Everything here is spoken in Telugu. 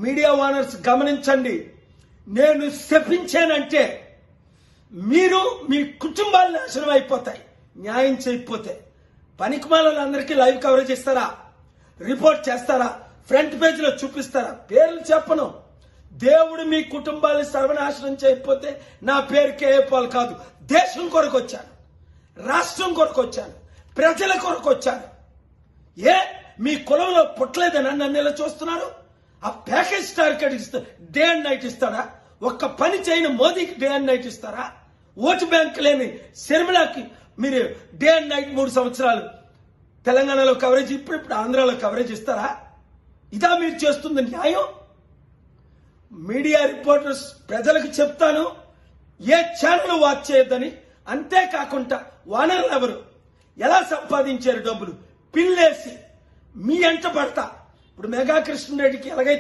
మీడియా ఓనర్స్ గమనించండి. నేను శపించానంటే మీరు మీ కుటుంబాలు నాశనం అయిపోతాయి న్యాయం చేయకపోతే. పనికిమాలందరికీ లైవ్ కవరేజ్ ఇస్తారా, రిపోర్ట్ చేస్తారా, ఫ్రంట్ పేజ్ లో చూపిస్తారా? పేర్లు చెప్పను. దేవుడు మీ కుటుంబాన్ని సర్వనాశనం చేయకపోతే నా పేరు కేఏపాల్ కాదు. దేశం కొరకు వచ్చాను, రాష్ట్రం కొరకు వచ్చాను, ప్రజల కొరకు వచ్చాను. ఏ మీ కులంలో పుట్టలేదని నన్ను ఇలా చూస్తున్నారు? ఆ ప్యాకేజ్ టార్గెట్ ఇస్తా డే అండ్ నైట్ ఇస్తాడా? ఒక్క పని చేయని మోదీకి డే అండ్ నైట్ ఇస్తారా? ఓటు బ్యాంక్ లేని శర్మిలాకి మీరు డే అండ్ నైట్ 3 సంవత్సరాలు తెలంగాణలో కవరేజ్, ఇప్పుడు ఆంధ్రాలో కవరేజ్ ఇస్తారా? ఇదా మీరు చేస్తుంది న్యాయం? మీడియా రిపోర్టర్స్ ప్రజలకు చెప్తాను, ఏ ఛానల్ వాచ్ చేయొద్దని. అంతేకాకుండా ఓనర్లు ఎవరు, ఎలా సంపాదించారు డబ్బులు, పిల్లేసి మీ ఎంట పడతా. ఇప్పుడు మెగా కృష్ణారెడ్డికి ఎలాగైతే